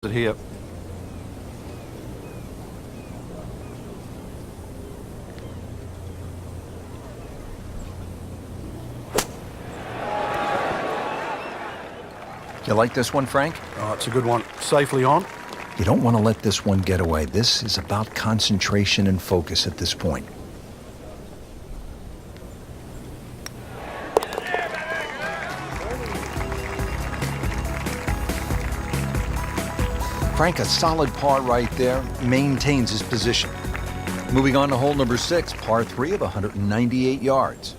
it here. You like this one, Frank? Oh, it's a good one. Safely on. You don't want to let this one get away. This is about concentration and focus at this point. Frank, a solid par right there, maintains his position. Moving on to hole number 6, par 3 of 198 yards.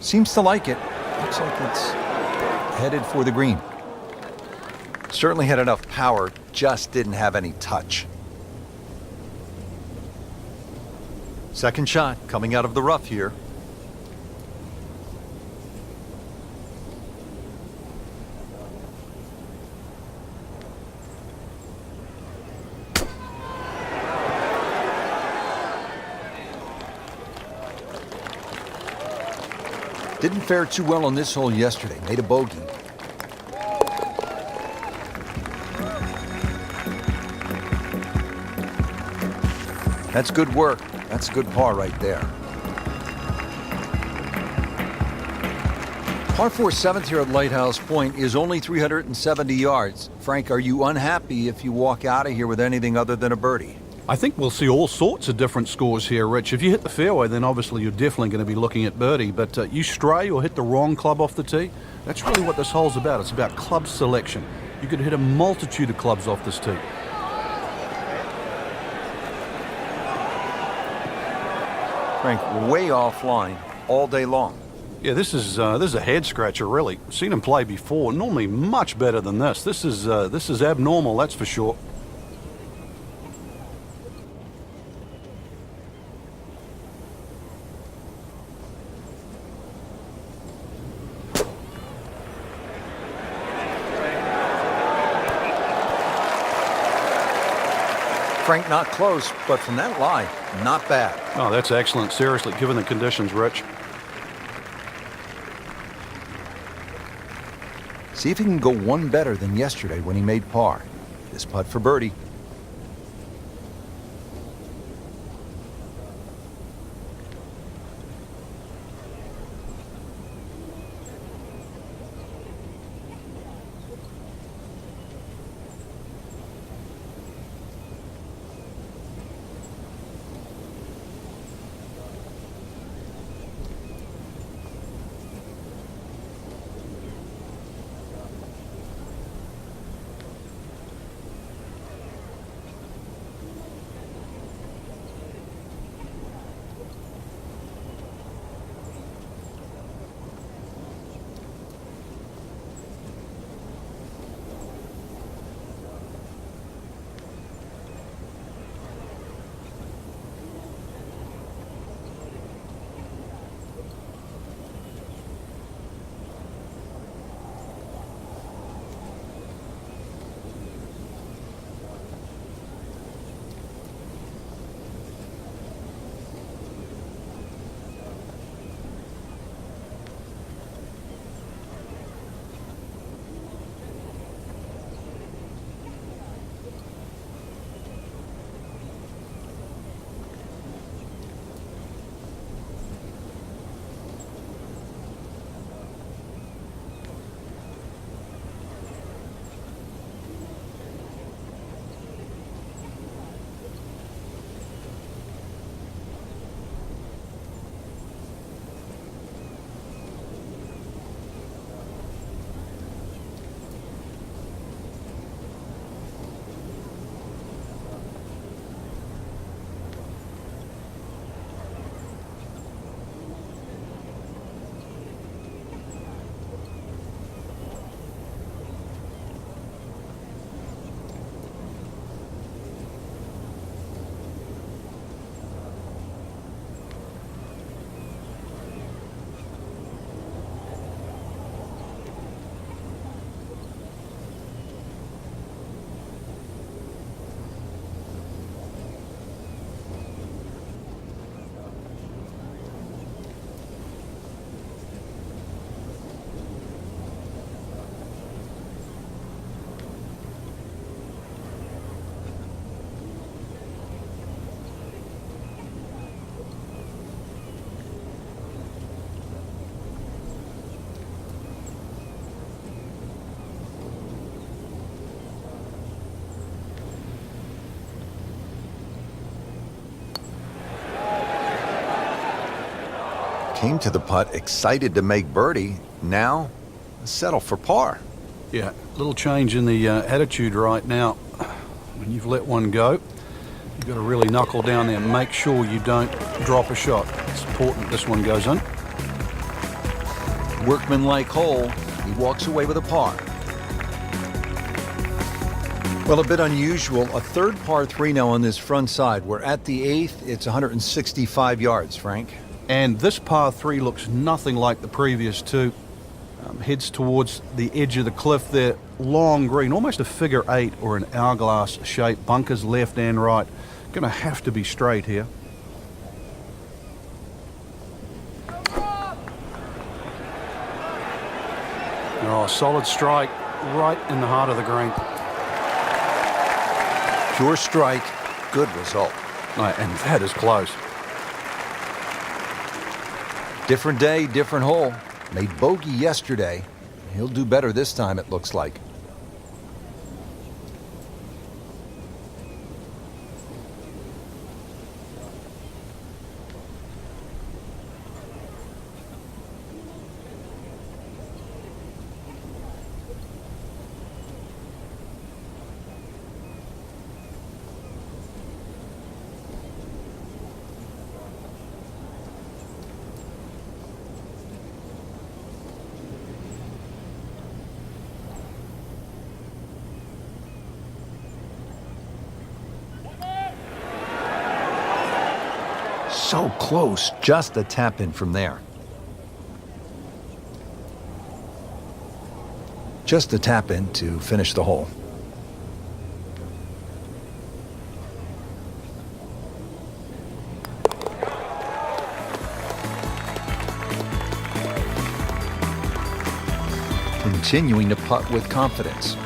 Seems to like it. Looks like it's headed for the green. Certainly had enough power, just didn't have any touch. Second shot coming out of the rough here. Didn't fare too well on this hole yesterday. Made a bogey. That's good work. That's a good par right there. Par 4 7th here at Lighthouse Point is only 370 yards. Frank, are you unhappy if you walk out of here with anything other than a birdie? I think we'll see all sorts of different scores here, Rich. If you hit the fairway, then obviously you're definitely going to be looking at birdie. But you stray or hit the wrong club off the tee, that's really what this hole's about. It's about club selection. You could hit a multitude of clubs off this tee. Frank, way offline all day long. Yeah, this is a head scratcher, really. Seen him play before. Normally much better than this. This is abnormal, that's for sure. Frank, not close, but from that lie, not bad. Oh, that's excellent. Seriously, given the conditions, Rich. See if he can go one better than yesterday when he made par. This putt for birdie. Came to the putt excited to make birdie. Now, settle for par. Yeah, little change in the attitude right now. When you've let one go, you've got to really knuckle down there and make sure you don't drop a shot. It's important this one goes in. Workmanlike hole. He walks away with a par. Well, a bit unusual. A third par 3 now on this front side. We're at the 8th. It's 165 yards, Frank. And this par 3 looks nothing like the previous two. Heads towards the edge of the cliff there. Long green, almost a figure 8 or an hourglass shape. Bunkers left and right. Going to have to be straight here. Oh, solid strike right in the heart of the green. Pure strike, good result. And that is close. Different day, different hole. Made bogey yesterday. He'll do better this time, it looks like. So close, just a tap in from there. Just a tap in to finish the hole. Continuing to putt with confidence.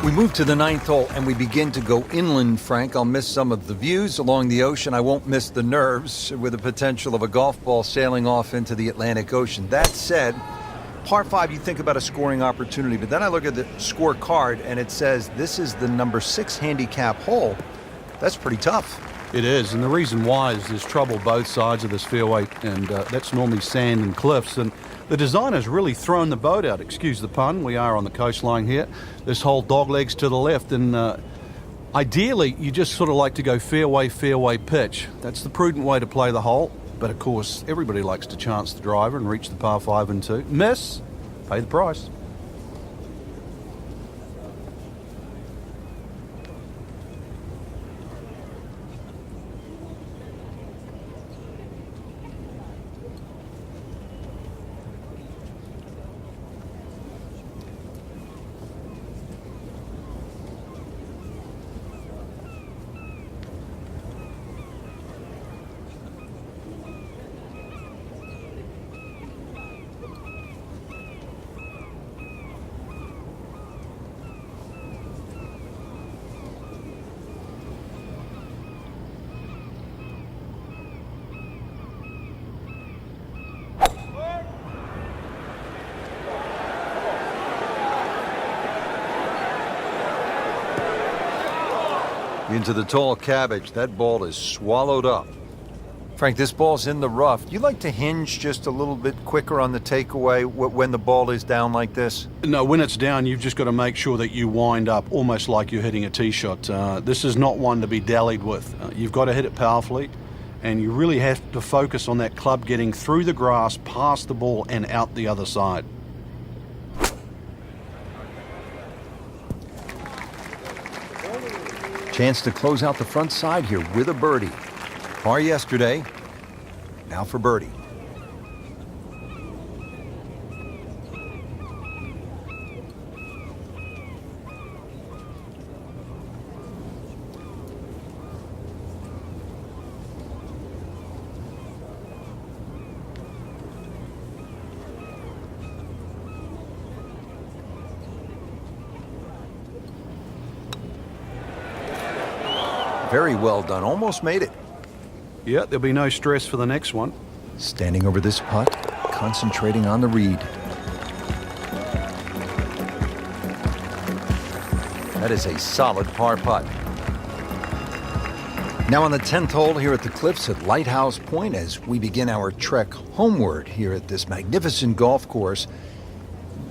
We move to the 9th hole and we begin to go inland, Frank. I'll miss some of the views along the ocean. I won't miss the nerves with the potential of a golf ball sailing off into the Atlantic Ocean. That said, par 5, you think about a scoring opportunity, but then I look at the scorecard and it says this is the number 6 handicap hole. That's pretty tough. It is, and the reason why is there's trouble both sides of this fairway, and that's normally sand and cliffs. And the designer's really thrown the boat out, excuse the pun. We are on the coastline here. This whole doglegs to the left, and ideally you just sort of like to go fairway, fairway pitch. That's the prudent way to play the hole. But of course, everybody likes to chance the driver and reach the par 5 and 2. Miss, pay the price. Into the tall cabbage. That ball is swallowed up. Frank, this ball's in the rough. You like to hinge just a little bit quicker on the takeaway when the ball is down like this? No, when it's down, you've just got to make sure that you wind up almost like you're hitting a tee shot. This is not one to be dallied with. You've got to hit it powerfully, and you really have to focus on that club getting through the grass, past the ball, and out the other side. Chance to close out the front side here with a birdie. Par yesterday, now for birdie. Very well done. Almost made it. Yeah, there'll be no stress for the next one. Standing over this putt, concentrating on the read. That is a solid par putt. Now on the 10th hole here at the Cliffs at Lighthouse Point as we begin our trek homeward here at this magnificent golf course.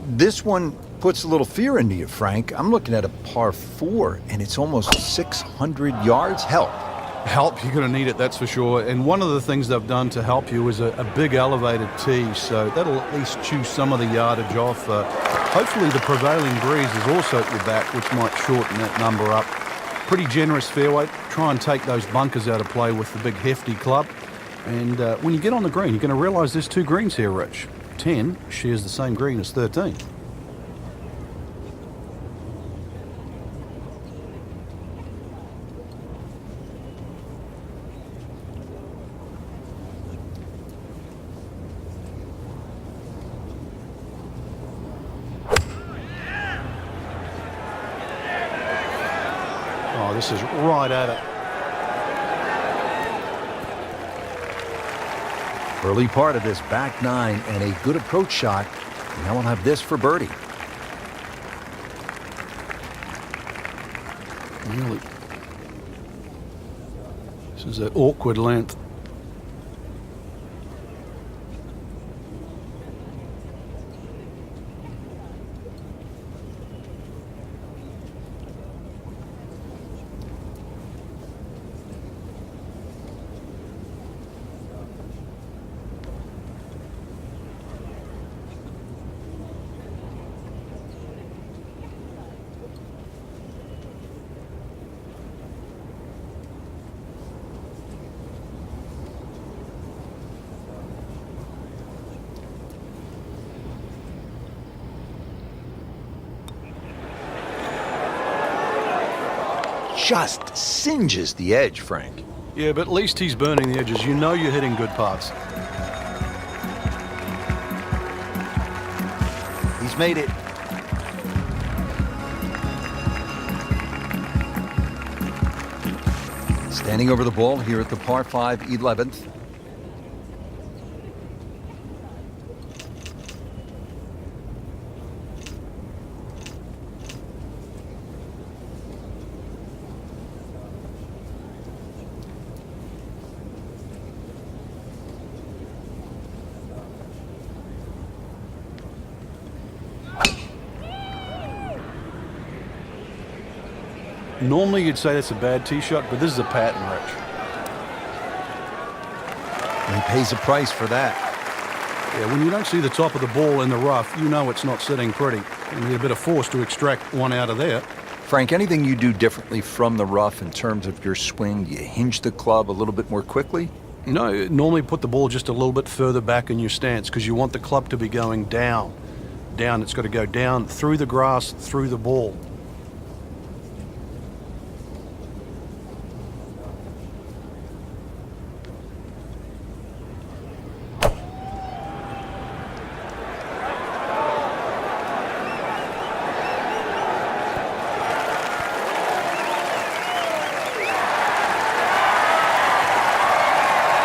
This one puts a little fear into you, Frank. I'm looking at a par 4, and it's almost 600 yards. Help, You're going to need it, that's for sure. And one of the things they've done to help you is a big elevated tee, so that'll at least chew some of the yardage off. Hopefully the prevailing breeze is also at your back, which might shorten that number up. Pretty generous fairway. Try and take those bunkers out of play with the big hefty club. And when you get on the green, you're going to realise there's 2 greens here, Rich. 10 shares the same green as 13. Oh, this is right at it. early part of this back 9 and a good approach shot. Now we'll have this for birdie. Really. This is an awkward length. Just singes the edge, Frank. Yeah, but at least he's burning the edges. You know you're hitting good putts. He's made it. Standing over the ball here at the par 5 11th. Normally you'd say that's a bad tee shot, but this is a pattern, Rich. And he pays a price for that. Yeah, when you don't see the top of the ball in the rough, you know it's not sitting pretty. You need a bit of force to extract one out of there. Frank, anything you do differently from the rough in terms of your swing? Do you hinge the club a little bit more quickly? No, normally put the ball just a little bit further back in your stance because you want the club to be going down. Down, it's got to go down through the grass, through the ball.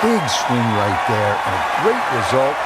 Big swing right there, and a great result.